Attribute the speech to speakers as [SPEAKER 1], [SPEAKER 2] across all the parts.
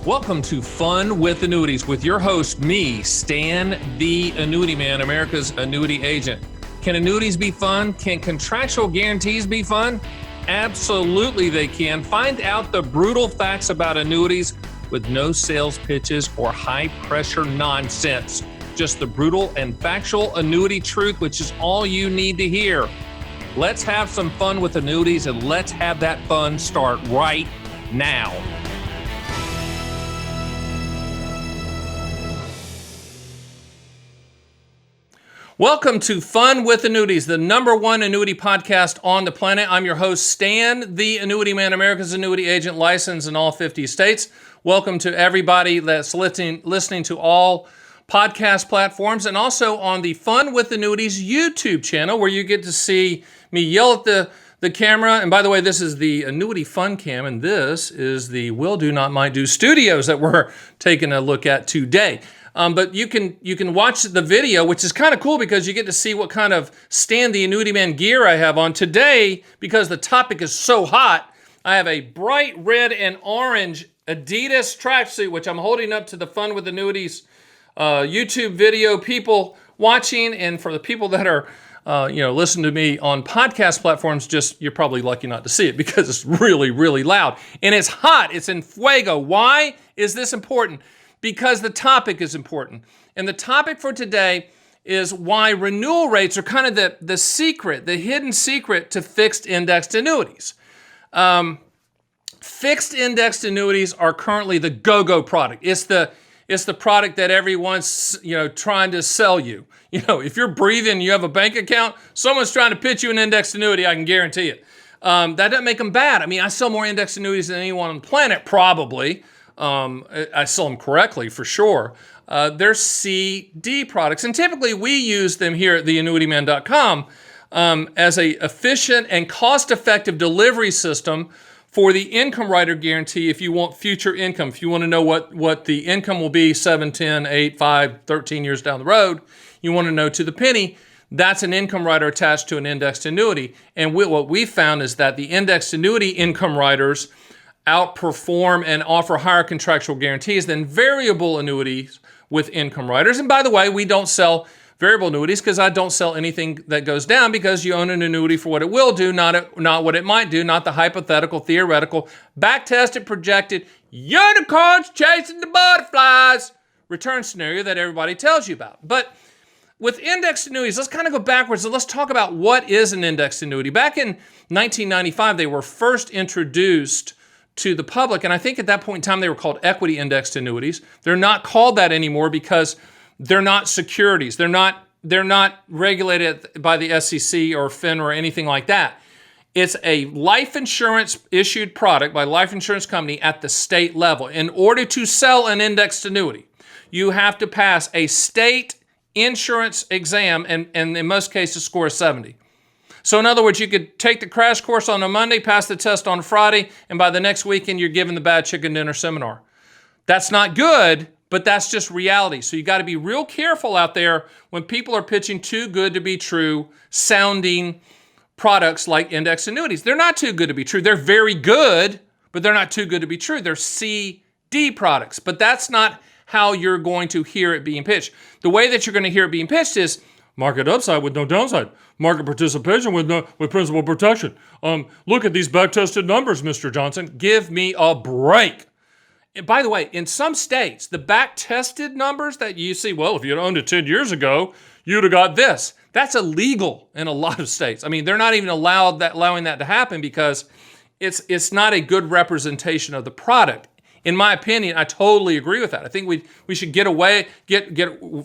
[SPEAKER 1] Welcome to Fun with Annuities with your host, me, Stan the Annuity Man, America's annuity agent. Can annuities be fun? Can contractual guarantees be fun? Absolutely they can. Find out the brutal facts about annuities with no sales pitches or high-pressure nonsense. Just the brutal and factual annuity truth, which is all you need to hear. Let's have some fun with annuities, and let's have that fun start right now. Welcome to Fun with Annuities, the #1 annuity podcast on the planet. I'm your host, Stan, the Annuity Man, America's annuity agent, licensed in all 50 states. Welcome to everybody that's listening to all podcast platforms, and also on the Fun with Annuities YouTube channel, where you get to see me yell at the camera. And by the way, this is the Annuity Fun Cam, and this is the Will Do Not Might Do Studios that we're taking a look at today. But you can watch the video, which is kind of cool because you get to see what kind of Stan the Annuity Man gear I have on today. Because the topic is so hot, I have a bright red and orange Adidas tracksuit, which I'm holding up to the Fun with Annuities YouTube video people watching, and for the people that are listen to me on podcast platforms, you're probably lucky not to see it because it's really, really loud. And it's hot. It's in fuego. Why is this important? Because the topic is important. And the topic for today is why renewal rates are kind of the secret, the hidden secret to fixed indexed annuities. Fixed indexed annuities are currently the go-go product. It's the product that everyone's trying to sell you. If you're breathing, you have a bank account, someone's trying to pitch you an indexed annuity, I can guarantee it. That doesn't make them bad. I mean, I sell more indexed annuities than anyone on the planet, probably. I sell them correctly, for sure. They're CD products, and typically we use them here at theannuityman.com as a efficient and cost-effective delivery system for the income rider guarantee if you want future income. If you want to know what the income will be 7, 10, 8, 5, 13 years down the road, you want to know to the penny, that's an income rider attached to an indexed annuity. And what we found is that the indexed annuity income riders outperform and offer higher contractual guarantees than variable annuities with income riders. And by the way, we don't sell variable annuities because I don't sell anything that goes down, because you own an annuity for what it will do, not what it might do, not the hypothetical, theoretical, backtested, projected, unicorns chasing the butterflies return scenario that everybody tells you about. But with indexed annuities, let's kind of go backwards and let's talk about what is an indexed annuity. Back in 1995, they were first introduced to the public, and I think at that point in time they were called equity indexed annuities. They're not called that anymore because they're not securities. They're not regulated by the SEC or FINRA or anything like that. It's a life insurance issued product by a life insurance company at the state level. In order to sell an indexed annuity, you have to pass a state insurance exam, and in most cases score 70. So in other words, you could take the crash course on a Monday, pass the test on a Friday, and by the next weekend, you're given the bad chicken dinner seminar. That's not good, but that's just reality. So you got to be real careful out there when people are pitching too good to be true sounding products like index annuities. They're not too good to be true. They're very good, but they're not too good to be true. They're CD products, but that's not how you're going to hear it being pitched. The way that you're going to hear it being pitched is market upside with no downside. Market participation with principal protection. Look at these back-tested numbers, Mr. Johnson. Give me a break. And by the way, in some states, the back-tested numbers that you see, well, if you'd owned it 10 years ago, you'd have got this. That's illegal in a lot of states. I mean, they're not even allowing that to happen because it's not a good representation of the product. In my opinion, I totally agree with that. I think we should get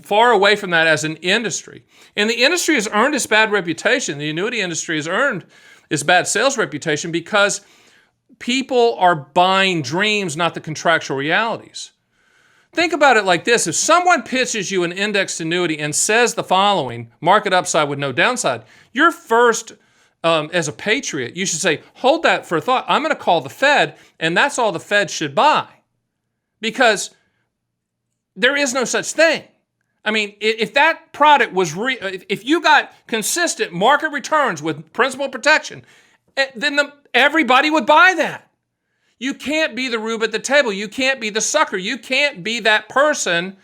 [SPEAKER 1] far away from that as an industry. And the industry has earned its bad reputation. The annuity industry has earned its bad sales reputation because people are buying dreams, not the contractual realities. Think about it like this. If someone pitches you an indexed annuity and says the following, market upside with no downside, you're first, as a patriot, you should say, hold that for thought. I'm going to call the Fed, and that's all the Fed should buy. Because there is no such thing. I mean, if that product was if you got consistent market returns with principal protection, then everybody would buy that. You can't be the rube at the table. You can't be the sucker. You can't be that person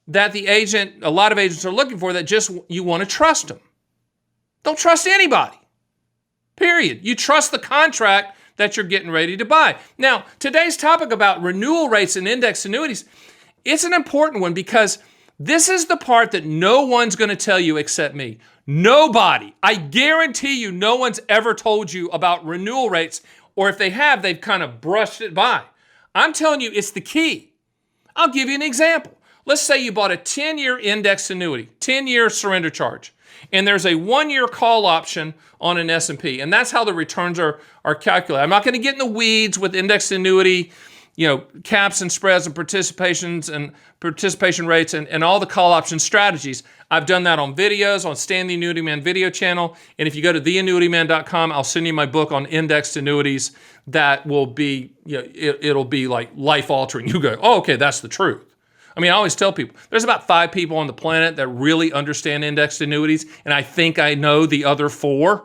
[SPEAKER 1] that a lot of agents are looking for, that just you want to trust them. Don't trust anybody. Period. You trust the contract that you're getting ready to buy. Now, today's topic about renewal rates and index annuities, it's an important one because this is the part that no one's going to tell you except me. Nobody. I guarantee you no one's ever told you about renewal rates, or if they have, they've kind of brushed it by. I'm telling you, it's the key. I'll give you an example. Let's say you bought a 10-year index annuity, 10-year surrender charge, and there's a 1-year call option on an S&P, and that's how the returns are calculated. I'm not going to get in the weeds with index annuity, caps and spreads and participations and participation rates and all the call option strategies. I've done that on videos on Stan the Annuity Man video channel. And if you go to theannuityman.com, I'll send you my book on indexed annuities that will be, it'll be like life altering. You go, oh, okay, that's the truth. I mean, I always tell people, there's about 5 people on the planet that really understand indexed annuities, and I think I know the other 4.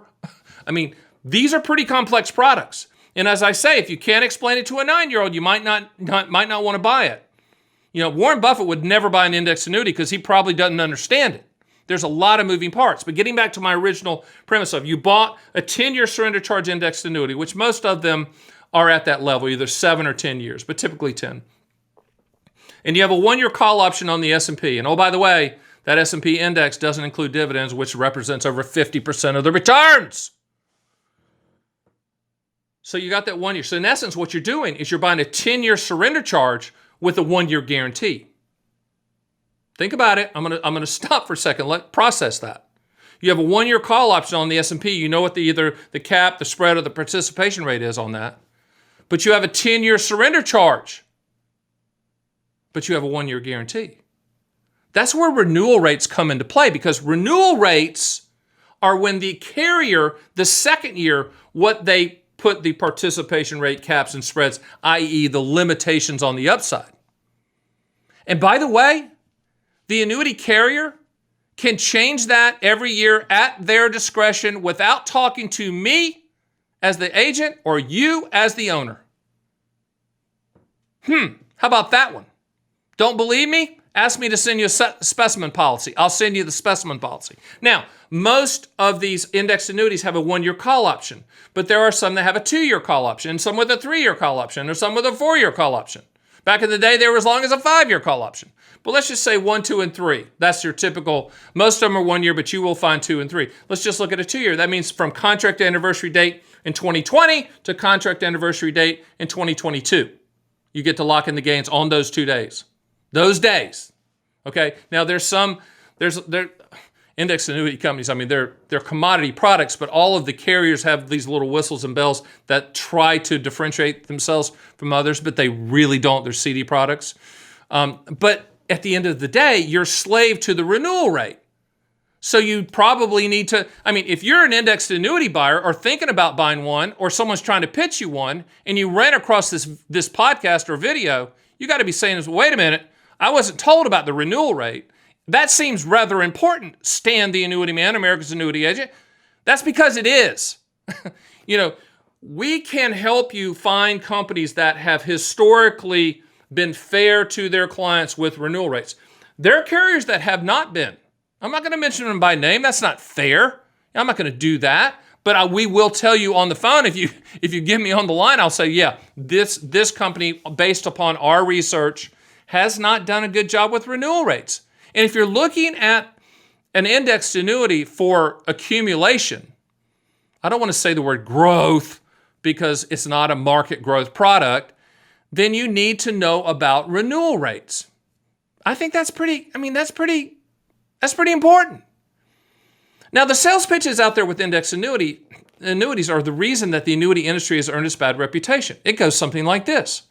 [SPEAKER 1] I mean, these are pretty complex products. And as I say, if you can't explain it to a 9-year-old, you might not want to buy it. Warren Buffett would never buy an index annuity because he probably doesn't understand it. There's a lot of moving parts. But getting back to my original premise of, you bought a 10-year surrender charge indexed annuity, which most of them are at that level, either 7 or 10 years, but typically 10. And you have a 1-year call option on the S&P. And oh, by the way, that S&P index doesn't include dividends, which represents over 50% of the returns. So you got that 1 year. So in essence, what you're doing is you're buying a 10-year surrender charge with a 1-year guarantee. Think about it. I'm gonna stop for a second. Process that. You have a 1-year call option on the S&P. You know what either the cap, the spread, or the participation rate is on that. But you have a 10-year surrender charge. But you have a 1-year guarantee. That's where renewal rates come into play, because renewal rates are when the carrier, the second year, what they put the participation rate, caps, and spreads, i.e. the limitations on the upside. And by the way, the annuity carrier can change that every year at their discretion without talking to me as the agent or you as the owner. How about that one? Don't believe me? Ask me to send you a specimen policy. I'll send you the specimen policy. Now, most of these index annuities have a 1-year call option, but there are some that have a 2-year call option, some with a 3-year call option, or some with a 4-year call option. Back in the day, they were as long as a 5-year call option. But let's just say 1, 2, and 3. That's your typical. Most of them are 1 year, but you will find 2 and 3. Let's just look at a 2-year. That means from contract anniversary date in 2020 to contract anniversary date in 2022. You get to lock in the gains on those 2 days. Those days, okay? Now, there's index annuity companies, I mean, they're commodity products, but all of the carriers have these little whistles and bells that try to differentiate themselves from others, but they really don't. They're CD products. But at the end of the day, you're slave to the renewal rate. So you probably need to, if you're an indexed annuity buyer or thinking about buying one, or someone's trying to pitch you one, and you ran across this podcast or video, you got to be saying, wait a minute, I wasn't told about the renewal rate. That seems rather important, Stan the Annuity Man, America's Annuity Agent. That's because it is. We can help you find companies that have historically been fair to their clients with renewal rates. There are carriers that have not been. I'm not going to mention them by name. That's not fair. I'm not going to do that. But we will tell you on the phone, if you give me on the line, I'll say, yeah, this company, based upon our research, has not done a good job with renewal rates. And if you're looking at an indexed annuity for accumulation, I don't want to say the word growth because it's not a market growth product, then you need to know about renewal rates. I think that's pretty important. Now, the sales pitches out there with indexed annuities are the reason that the annuity industry has earned its bad reputation. It goes something like this.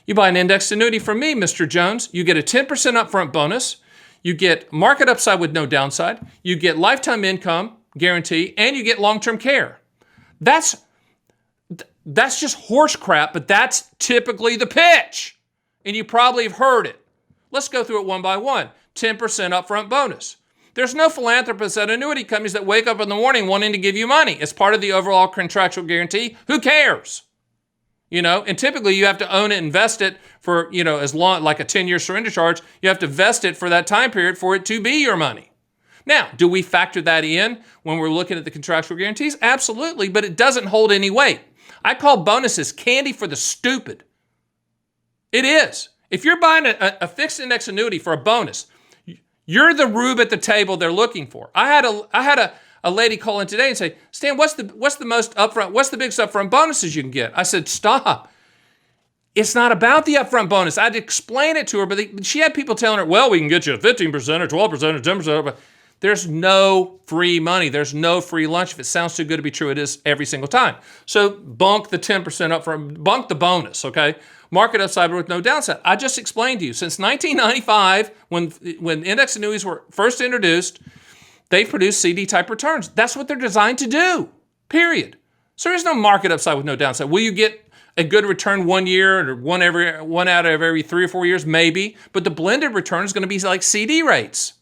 [SPEAKER 1] You buy an indexed annuity from me, Mr. Jones, you get a 10% upfront bonus, you get market upside with no downside, you get lifetime income guarantee, and you get long-term care. That's just horse crap, but that's typically the pitch. And you probably have heard it. Let's go through it one by one. 10% upfront bonus. There's no philanthropists at annuity companies that wake up in the morning wanting to give you money. It's part of the overall contractual guarantee. Who cares? And typically you have to own it, invest it for, as long, like a 10-year surrender charge, you have to vest it for that time period for it to be your money. Now, do we factor that in when we're looking at the contractual guarantees? Absolutely, but it doesn't hold any weight. I call bonuses candy for the stupid. It is. If you're buying a fixed index annuity for a bonus, you're the rube at the table they're looking for. I had a lady call in today and say, Stan, what's the biggest upfront bonuses you can get? I said, stop. It's not about the upfront bonus. I'd explain it to her, but she had people telling her, well, we can get you 15% or 12% or 10%. But there's no free money. There's no free lunch. If it sounds too good to be true, it is every single time. So bunk the 10% upfront, bunk the bonus, okay? Market upside with no downside. I just explained to you, since 1995, when index annuities were first introduced, they produced CD-type returns. That's what they're designed to do, period. So there's no market upside with no downside. Will you get a good return 1 year or one out of every 3 or 4 years? Maybe. But the blended return is going to be like CD rates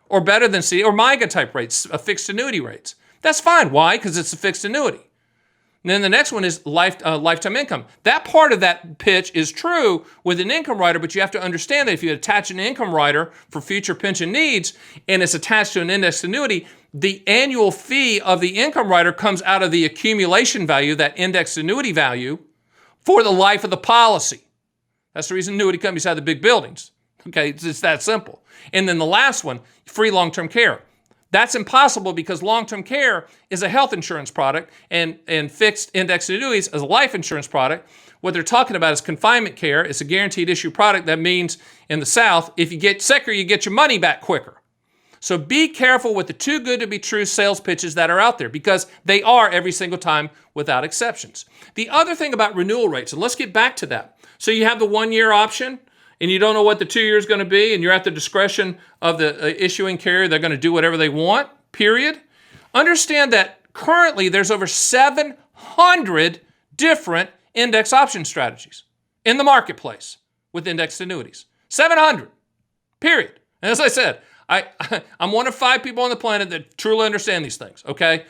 [SPEAKER 1] or better than CD or MIGA-type rates, fixed annuity rates. That's fine. Why? Because it's a fixed annuity. And then the next one is lifetime income. That part of that pitch is true with an income rider, but you have to understand that if you attach an income rider for future pension needs and it's attached to an indexed annuity, the annual fee of the income rider comes out of the accumulation value, that indexed annuity value, for the life of the policy. That's the reason annuity companies have the big buildings. Okay, it's that simple. And then the last one, free long-term care. That's impossible because long-term care is a health insurance product and fixed index annuities as a life insurance product. What they're talking about is confinement care. It's a guaranteed issue product. That means in the South, if you get sicker, you get your money back quicker. So be careful with the too good to be true sales pitches that are out there because they are every single time without exceptions. The other thing about renewal rates, and let's get back to that. So you have the 1-year option, and you don't know what the 2 year is going to be, and you're at the discretion of the issuing carrier. They're going to do whatever they want, period. Understand that currently there's over 700 different index option strategies in the marketplace with indexed annuities. 700, period. And as I said, I'm one of 5 people on the planet that truly understand these things, okay?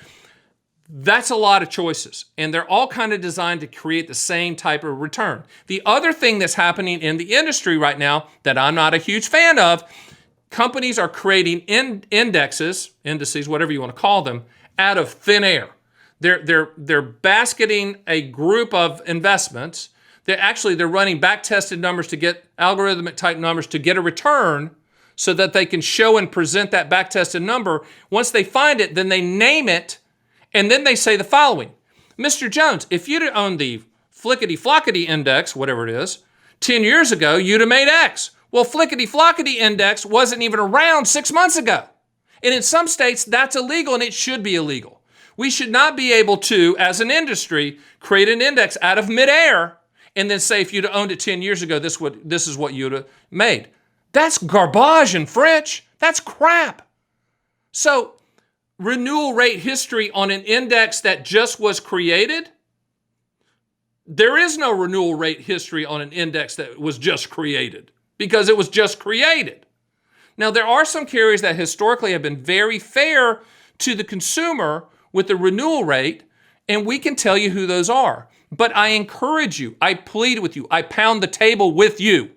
[SPEAKER 1] That's a lot of choices, and they're all kind of designed to create the same type of return. The other thing that's happening in the industry right now that I'm not a huge fan of, companies are creating indices, whatever you want to call them, out of thin air. They're basketing a group of investments. They're running back-tested numbers to get algorithmic type numbers to get a return so that they can show and present that back-tested number. Once they find it, then they name it. And then they say the following, Mr. Jones, if you'd have owned the Flickety-Flockety index, whatever it is, 10 years ago, you'd have made X. Well, Flickety-Flockety index wasn't even around 6 months ago. And in some states, that's illegal, and it should be illegal. We should not be able to, as an industry, create an index out of midair and then say, if you'd have owned it 10 years ago, this is what you'd have made. That's garbage in French. That's crap. So, renewal rate history on an index that just was created? There is no renewal rate history on an index that was just created because it was just created. Now, there are some carriers that historically have been very fair to the consumer with the renewal rate, and we can tell you who those are. But I encourage you, I plead with you, I pound the table with you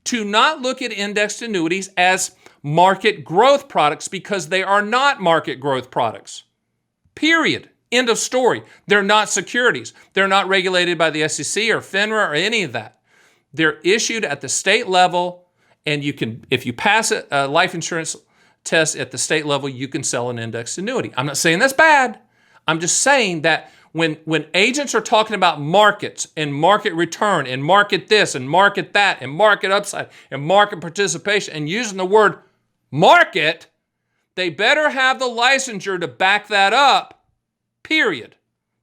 [SPEAKER 1] to not look at indexed annuities as market growth products because they are not market growth products. Period. End of story. They're not securities. They're not regulated by the SEC or FINRA or any of that. They're issued at the state level, and you can, if you pass a life insurance test at the state level, you can sell an indexed annuity. I'm not saying that's bad. I'm just saying that when agents are talking about markets and market return and market this and market that and market upside and market participation and using the word market, they better have the licensure to back that up, period.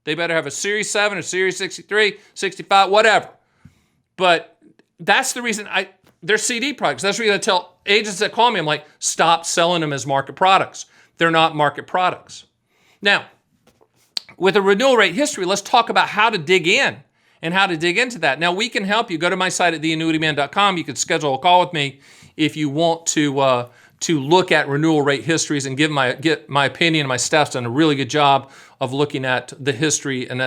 [SPEAKER 1] They better have a Series 7 or Series 63, 65, whatever. But that's the reason they're CD products. That's the reason I tell agents that call me, I'm like, stop selling them as market products. They're not market products. Now, with a renewal rate history, let's talk about how to dig in and how to dig into that. Now, we can help you. Go to my site at theannuityman.com. You can schedule a call with me if you want to to look at renewal rate histories and get my opinion. My staff's done a really good job of looking at the history, and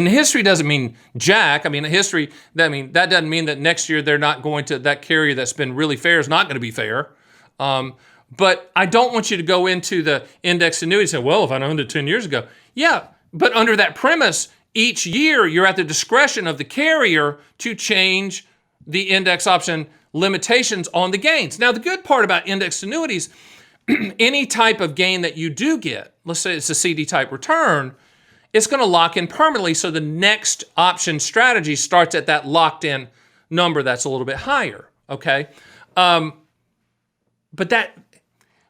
[SPEAKER 1] history doesn't mean jack. I mean, that doesn't mean that next year they're not going to, that carrier that's been really fair is not going to be fair. But I don't want you to go into the indexed annuity and say, well, if I owned it 10 years ago. Yeah, but under that premise, each year you're at the discretion of the carrier to change the index option limitations on the gains. Now, the good part about indexed annuities, any type of gain that you do get, let's say it's a CD type return, it's going to lock in permanently. So the next option strategy starts at that locked in number that's a little bit higher. Okay. But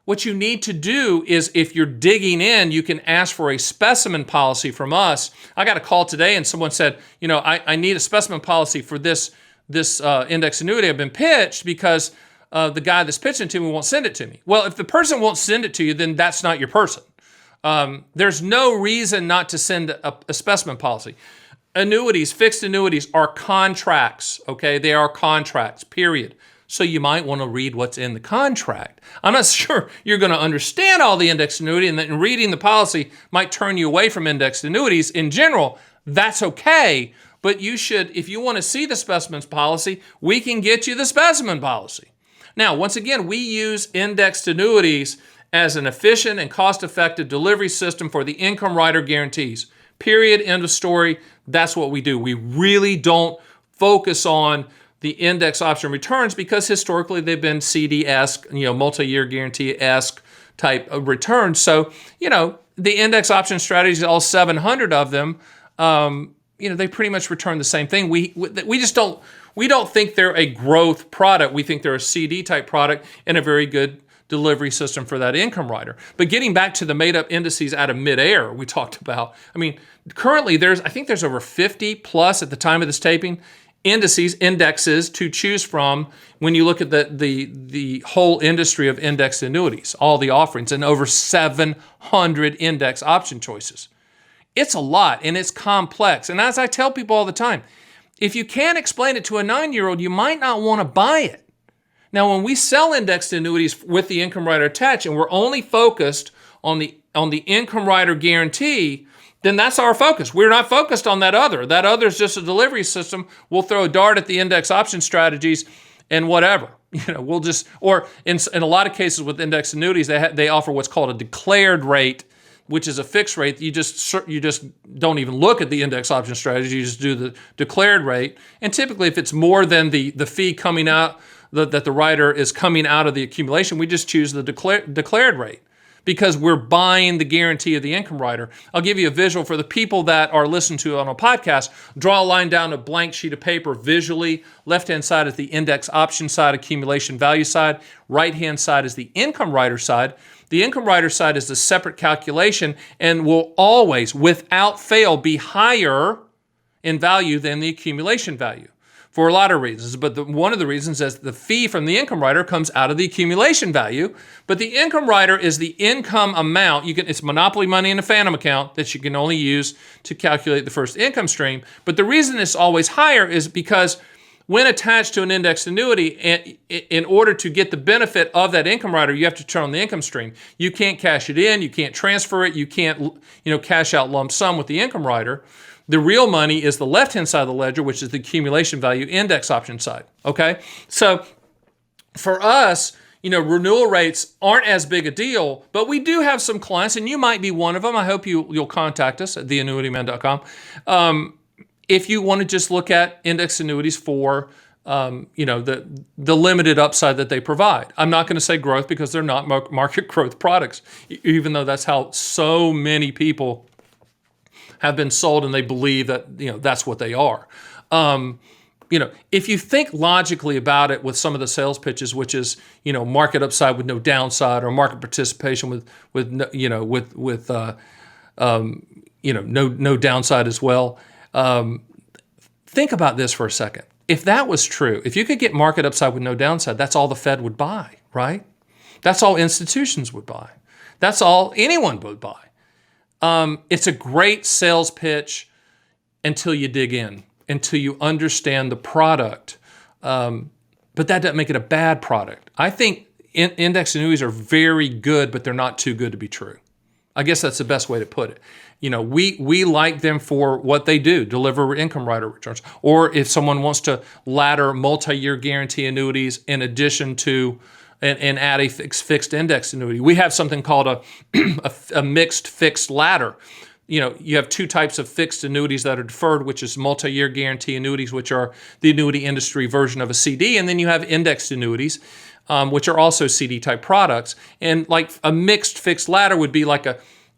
[SPEAKER 1] what you need to do is, if you're digging in, you can ask for a specimen policy from us. I got a call today and someone said, I need a specimen policy for this index annuity I've been pitched because the guy that's pitching to me won't send it to me. Well, if the person won't send it to you, then that's not your person. There's no reason not to send a specimen policy. Annuities, fixed annuities are contracts, okay? They are contracts, period. So you might want to read what's in the contract. I'm not sure you're going to understand all the indexed annuity, and then reading the policy might turn you away from indexed annuities in general. That's okay. But you should, if you want to see the specimens policy, we can get you the specimen policy. Now, once again, we use indexed annuities as an efficient and cost-effective delivery system for the income rider guarantees. Period, end of story. That's what we do. We really don't focus on the index option returns because historically they've been CD-esque, multi-year guarantee-esque type of returns. So, the index option strategies, all 700 of them, they pretty much return the same thing. We don't think they're a growth product. We think they're a CD type product and a very good delivery system for that income rider. But getting back to the made up indices out of midair we talked about, currently I think there's over 50 plus at the time of this taping indexes to choose from when you look at the whole industry of indexed annuities, all the offerings, and over 700 index option choices. It's a lot, and it's complex. And as I tell people all the time, if you can't explain it to a 9-year-old, you might not want to buy it. Now, when we sell indexed annuities with the income rider attached, and we're only focused on the income rider guarantee, then that's our focus. We're not focused on that other. That other is just a delivery system. We'll throw a dart at the index option strategies and whatever. We'll just, or in a lot of cases with index annuities, they offer what's called a declared rate, which is a fixed rate. You just don't even look at the index option strategy. You just do the declared rate. And typically, if it's more than the fee coming out, that the rider is coming out of the accumulation, we just choose the declared rate because we're buying the guarantee of the income rider. I'll give you a visual for the people that are listening to it on a podcast. Draw a line down a blank sheet of paper visually. Left-hand side is the index option side, accumulation value side. Right-hand side is the income rider side. The income rider side is a separate calculation and will always, without fail, be higher in value than the accumulation value for a lot of reasons. But one of the reasons is the fee from the income rider comes out of the accumulation value. But the income rider is the income amount. It's monopoly money in a phantom account that you can only use to calculate the first income stream. But the reason it's always higher is because when attached to an indexed annuity, in order to get the benefit of that income rider, you have to turn on the income stream. You can't cash it in. You can't transfer it. You can't, cash out lump sum with the income rider. The real money is the left-hand side of the ledger, which is the accumulation value index option side. Okay, so for us, renewal rates aren't as big a deal, but we do have some clients, and you might be one of them. I hope you'll contact us at theannuityman.com. If you want to just look at index annuities for the limited upside that they provide. I'm not going to say growth because they're not market growth products, even though that's how so many people have been sold and they believe that that's what they are. If you think logically about it with some of the sales pitches, which is market upside with no downside, or market participation with no downside as well. Think about this for a second. If that was true, if you could get market upside with no downside, that's all the Fed would buy, right? That's all institutions would buy. That's all anyone would buy. It's a great sales pitch until you dig in, until you understand the product. But that doesn't make it a bad product. I think index annuities are very good, but they're not too good to be true. I guess that's the best way to put it. We like them for what they do, deliver income rider returns. Or if someone wants to ladder multi-year guarantee annuities in addition to and add a fixed index annuity. We have something called a mixed fixed ladder. You have two types of fixed annuities that are deferred, which is multi-year guarantee annuities, which are the annuity industry version of a CD. And then you have indexed annuities, which are also CD-type products. And like a mixed fixed ladder would be like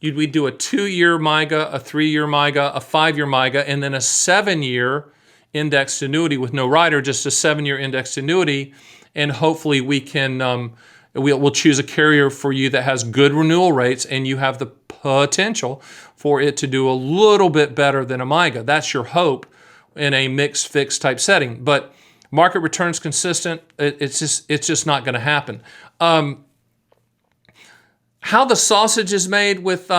[SPEAKER 1] we'd do a 2-year MYGA, a 3-year MYGA, a 5-year MYGA, and then a 7-year indexed annuity with no rider, just a 7-year indexed annuity. And hopefully we can, we'll choose a carrier for you that has good renewal rates, and you have the potential for it to do a little bit better than a MYGA. That's your hope in a mixed fixed type setting. But market returns consistent, it's just not going to happen. How the sausage is made with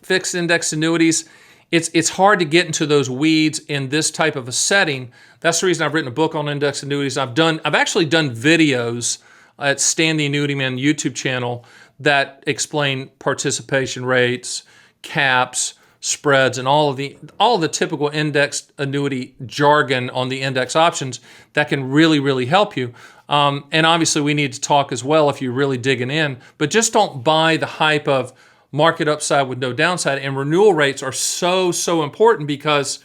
[SPEAKER 1] fixed index annuities, it's hard to get into those weeds in this type of a setting. That's the reason I've written a book on index annuities. I've actually done videos at Stan the Annuity Man YouTube channel that explain participation rates, caps, spreads, and all of the typical indexed annuity jargon on the index options that can really, really help you. And obviously we need to talk as well if you're really digging in, but just don't buy the hype of market upside with no downside. And renewal rates are so, so important because,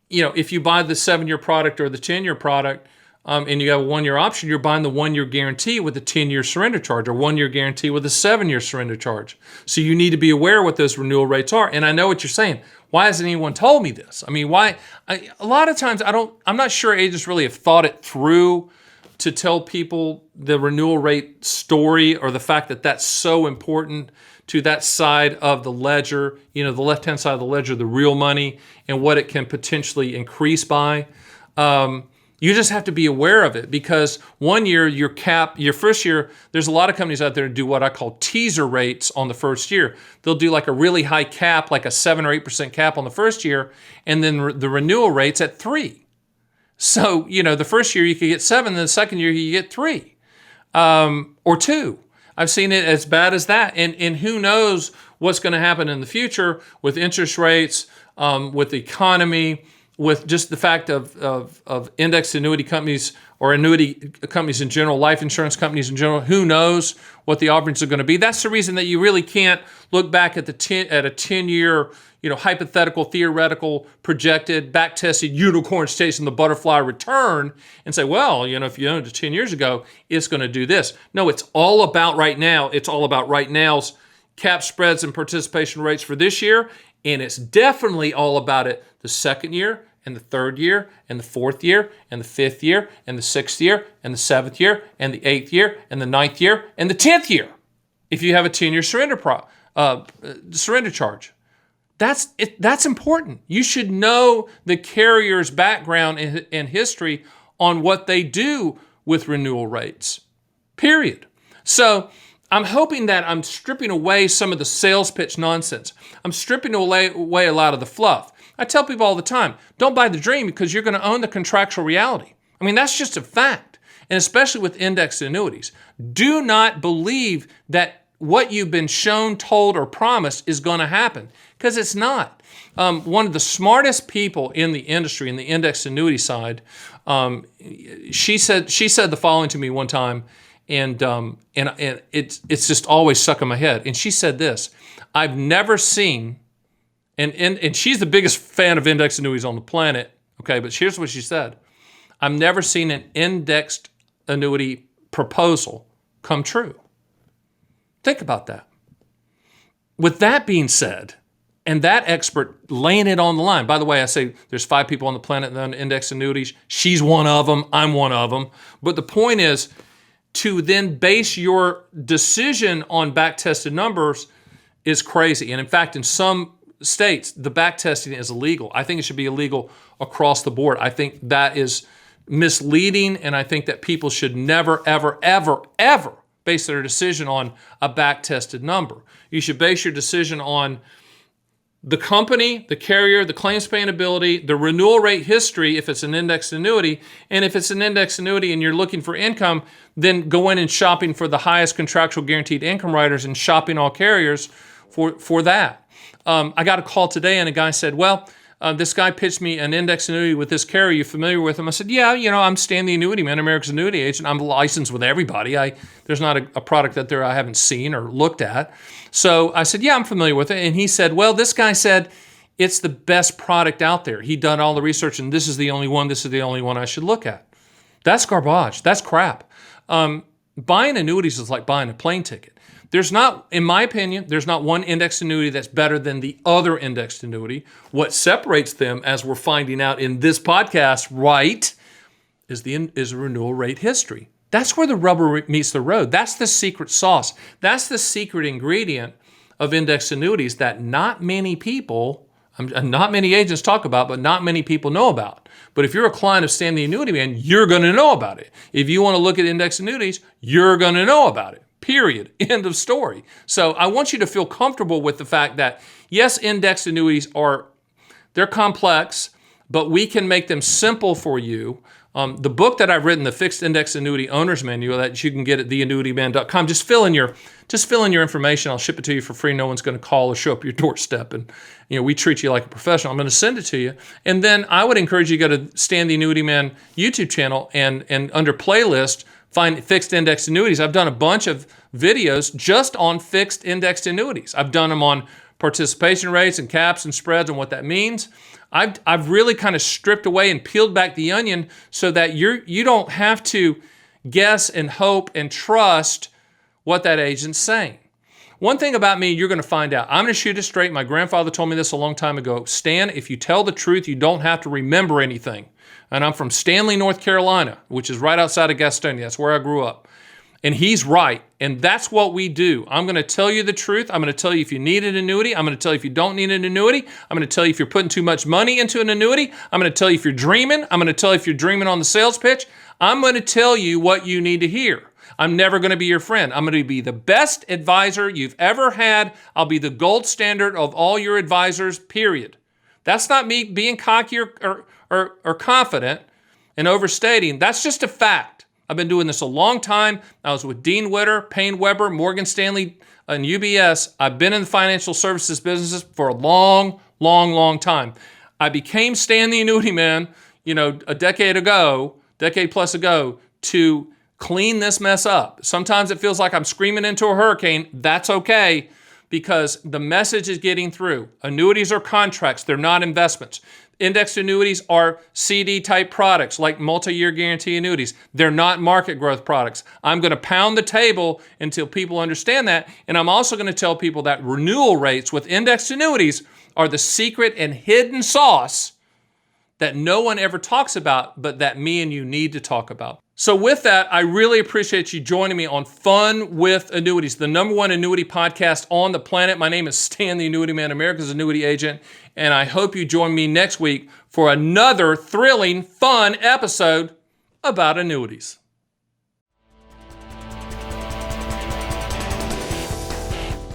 [SPEAKER 1] if you buy the 7-year product or the 10-year product, and you have a 1-year option, you're buying the 1-year guarantee with a 10-year surrender charge or 1-year guarantee with a 7-year surrender charge. So you need to be aware what those renewal rates are. And I know what you're saying. Why hasn't anyone told me this? I mean, why? A lot of times I'm not sure agents really have thought it through to tell people the renewal rate story or the fact that that's so important to that side of the ledger, the left-hand side of the ledger, the real money, and what it can potentially increase by. You just have to be aware of it because 1 year, your first year, there's a lot of companies out there that do what I call teaser rates on the first year. They'll do like a really high cap, like a 7 or 8% cap on the first year, and then the renewal rate's at 3. So, the first year you could get 7, then the second year you get 3 or 2. I've seen it as bad as that. And who knows what's going to happen in the future with interest rates, with the economy, with just the fact of indexed annuity companies or annuity companies in general, life insurance companies in general. Who knows what the offerings are going to be? That's the reason that you really can't look back at a 10-year, hypothetical, theoretical, projected, back-tested unicorn chasing the butterfly return and say, well, if you owned it 10 years ago, it's going to do this. No, it's all about right now. It's all about right now's cap spreads and participation rates for this year. And it's definitely all about it the second year and the third year and the fourth year and the fifth year and the sixth year and the seventh year and the 8th year and the 9th year and the 10th year. If you have a 10-year surrender charge. That's important. You should know the carrier's background and history on what they do with renewal rates, period. So I'm hoping that I'm stripping away some of the sales pitch nonsense. I'm stripping away a lot of the fluff. I tell people all the time, don't buy the dream because you're going to own the contractual reality. I mean, that's just a fact. And especially with indexed annuities. Do not believe that what you've been shown, told, or promised is going to happen because it's not. One of the smartest people in the industry, in the indexed annuity side, she said the following to me one time, and it's just always stuck in my head. And she said this: I've never seen, and she's the biggest fan of indexed annuities on the planet. Okay, but here's what she said: I've never seen an indexed annuity proposal come true. Think about that. With that being said, and that expert laying it on the line, by the way, I say there's 5 people on the planet that own indexed annuities. She's one of them. I'm one of them. But the point is to then base your decision on back-tested numbers is crazy. And in fact, in some states, the back-testing is illegal. I think it should be illegal across the board. I think that is misleading, and I think that people should never, ever, ever, ever base their decision on a back-tested number. You should base your decision on the company, the carrier, the claims paying ability, the renewal rate history if it's an indexed annuity, and if it's an indexed annuity and you're looking for income, then go in and shopping for the highest contractual guaranteed income riders and shopping all carriers for that. I got a call today and a guy said, well, this guy pitched me an indexed annuity with this carrier. You familiar with him? I said, yeah, I'm Stan the Annuity Man, America's Annuity Agent. I'm licensed with everybody. There's not a product out there I haven't seen or looked at. So I said, yeah, I'm familiar with it. And he said, well, this guy said it's the best product out there. He'd done all the research and this is the only one I should look at. That's garbage. That's crap. Buying annuities is like buying a plane ticket. There's not, in my opinion, there's not one indexed annuity that's better than the other indexed annuity. What separates them, as we're finding out in this podcast, right, is renewal rate history. That's where the rubber meets the road. That's the secret sauce. That's the secret ingredient of indexed annuities that not many people, not many agents talk about, but not many people know about. But if you're a client of Stan the Annuity Man, you're going to know about it. If you want to look at indexed annuities, you're going to know about it. Period. End of story. So I want you to feel comfortable with the fact that, yes, indexed annuities they're complex, but we can make them simple for you. The book that I've written, the Fixed Index Annuity Owner's Manual, that you can get at theannuityman.com, just fill in your information. I'll ship it to you for free. No one's going to call or show up your doorstep. And we treat you like a professional. I'm going to send it to you. And then I would encourage you to go to Stan the Annuity Man YouTube channel and under playlist, find fixed indexed annuities. I've done a bunch of videos just on fixed indexed annuities. I've done them on participation rates and caps and spreads and what that means. I've really kind of stripped away and peeled back the onion so that you don't have to guess and hope and trust what that agent's saying. One thing about me, you're going to find out. I'm going to shoot it straight. My grandfather told me this a long time ago. Stan, if you tell the truth, you don't have to remember anything. And I'm from Stanley, North Carolina, which is right outside of Gastonia. That's where I grew up. And he's right. And that's what we do. I'm going to tell you the truth. I'm going to tell you if you need an annuity. I'm going to tell you if you don't need an annuity. I'm going to tell you if you're putting too much money into an annuity. I'm going to tell you if you're dreaming. I'm going to tell you if you're dreaming on the sales pitch. I'm going to tell you what you need to hear. I'm never going to be your friend. I'm going to be the best advisor you've ever had. I'll be the gold standard of all your advisors, period. That's not me being cocky or confident and overstating. That's just a fact. I've been doing this a long time. I was with Dean Witter, Payne Weber, Morgan Stanley, and UBS. I've been in the financial services businesses for a long, long, long time. I became Stan the Annuity Man, a decade plus ago, to clean this mess up. Sometimes it feels like I'm screaming into a hurricane. That's okay, because the message is getting through. Annuities are contracts. They're not investments. Indexed annuities are CD-type products like multi-year guarantee annuities. They're not market growth products. I'm going to pound the table until people understand that. And I'm also going to tell people that renewal rates with indexed annuities are the secret and hidden sauce that no one ever talks about, but that me and you need to talk about. So with that, I really appreciate you joining me on Fun with Annuities, the #1 annuity podcast on the planet. My name is Stan the Annuity Man, America's Annuity Agent, and I hope you join me next week for another thrilling, fun episode about annuities.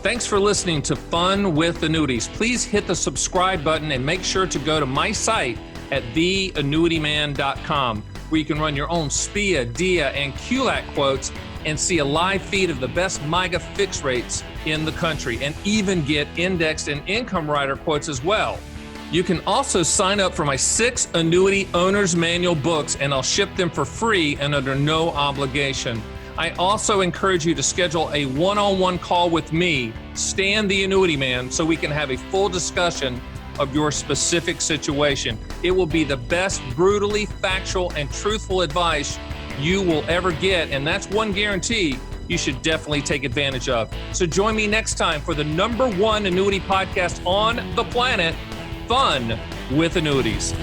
[SPEAKER 1] Thanks for listening to Fun with Annuities. Please hit the subscribe button and make sure to go to my site at theannuityman.com, where you can run your own SPIA, DIA, and QLAC quotes and see a live feed of the best MYGA fixed rates in the country, and even get indexed and income rider quotes as well. You can also sign up for my 6 Annuity Owner's Manual books, and I'll ship them for free and under no obligation. I also encourage you to schedule a one-on-one call with me, Stan the Annuity Man, so we can have a full discussion of your specific situation. It will be the best brutally factual and truthful advice you will ever get, and that's one guarantee you should definitely take advantage of. So join me next time for the #1 annuity podcast on the planet, Fun with Annuities.